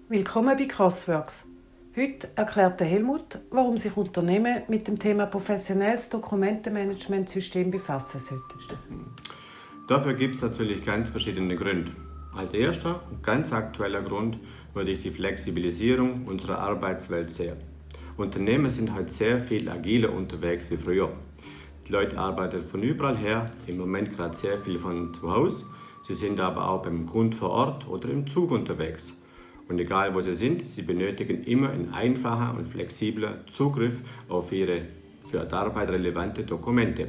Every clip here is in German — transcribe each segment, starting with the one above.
Willkommen bei Crossworks. Heute erklärt der Helmut, warum sich Unternehmen mit dem Thema professionelles Dokumentenmanagementsystem befassen sollten. Dafür gibt es natürlich ganz verschiedene Gründe. Als erster und ganz aktueller Grund würde ich die Flexibilisierung unserer Arbeitswelt sehen. Unternehmen sind heute sehr viel agiler unterwegs wie früher. Die Leute arbeiten von überall her, im Moment gerade sehr viel von zu Hause. Sie sind aber auch beim Kunden vor Ort oder im Zug unterwegs. Und egal wo sie sind, sie benötigen immer einen einfachen und flexiblen Zugriff auf ihre für die Arbeit relevante Dokumente.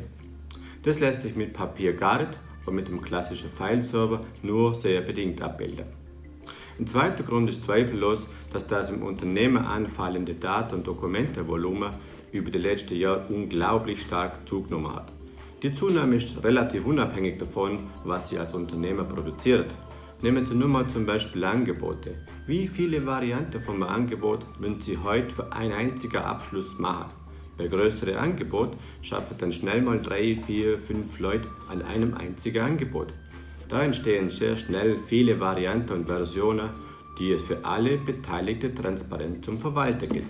Das lässt sich mit Papier gar nicht und mit dem klassischen Fileserver nur sehr bedingt abbilden. Ein zweiter Grund ist zweifellos, dass das im Unternehmen anfallende Daten- und Dokumentenvolumen über die letzten Jahre unglaublich stark zugenommen hat. Die Zunahme ist relativ unabhängig davon, was Sie als Unternehmer produziert. Nehmen Sie nur mal zum Beispiel Angebote. Wie viele Varianten von einem Angebot müssen Sie heute für einen einzigen Abschluss machen? Bei größeren Angeboten schaffen dann schnell mal 3, 4, 5 Leute an einem einzigen Angebot. Da entstehen sehr schnell viele Varianten und Versionen, die es für alle Beteiligten transparent zum Verwalten gilt.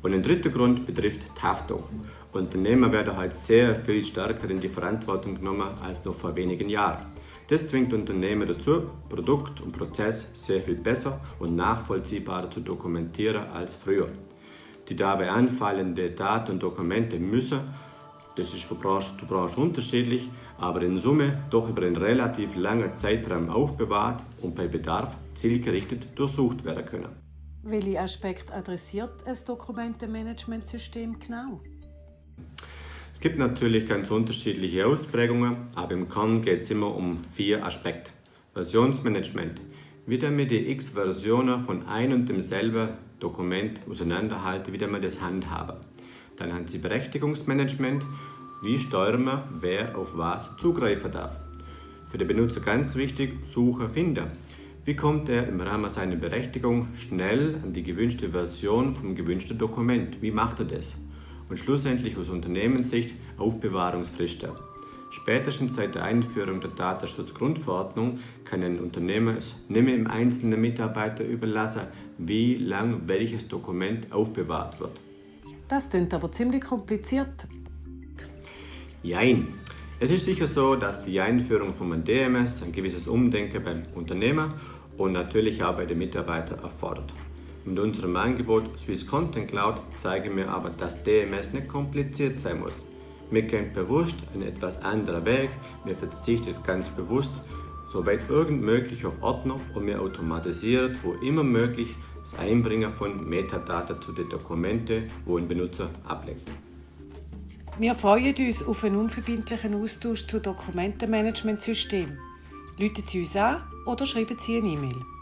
Und ein dritter Grund betrifft die Haftung. Unternehmer werden heute sehr viel stärker in die Verantwortung genommen als noch vor wenigen Jahren. Das zwingt Unternehmen dazu, Produkt und Prozess sehr viel besser und nachvollziehbarer zu dokumentieren als früher. Die dabei anfallenden Daten und Dokumente müssen, das ist von Branche zu Branche unterschiedlich, aber in Summe doch über einen relativ langen Zeitraum aufbewahrt und bei Bedarf zielgerichtet durchsucht werden können. Welche Aspekte adressiert ein Dokumentenmanagementsystem genau? Es gibt natürlich ganz unterschiedliche Ausprägungen, aber im Kern geht es immer um 4 Aspekte. Versionsmanagement. Wie damit die x Versionen von ein und demselben Dokument auseinanderhalten, wie man das handhaben. Dann haben Sie Berechtigungsmanagement. Wie steuern wir, wer auf was zugreifen darf. Für den Benutzer ganz wichtig, Suchen, Finden. Wie kommt er im Rahmen seiner Berechtigung schnell an die gewünschte Version vom gewünschten Dokument? Wie macht er das? Und schlussendlich aus Unternehmenssicht Aufbewahrungsfristen. Spätestens seit der Einführung der Datenschutzgrundverordnung kann ein Unternehmer es nicht mehr im einzelnen Mitarbeiter überlassen, wie lang welches Dokument aufbewahrt wird. Das klingt aber ziemlich kompliziert. Jein. Es ist sicher so, dass die Einführung von einem DMS ein gewisses Umdenken beim Unternehmer und natürlich auch bei den Mitarbeitern erfordert. Mit unserem Angebot Swiss Content Cloud zeigen wir aber, dass DMS nicht kompliziert sein muss. Wir gehen bewusst einen etwas anderen Weg, wir verzichten ganz bewusst, soweit irgend möglich, auf Ordner und wir automatisieren, wo immer möglich, das Einbringen von Metadaten zu den Dokumenten, wo ein Benutzer ablegt. Wir freuen uns auf einen unverbindlichen Austausch zu Dokumentenmanagementsystemen. Rufen Sie uns an oder schreiben Sie eine E-Mail.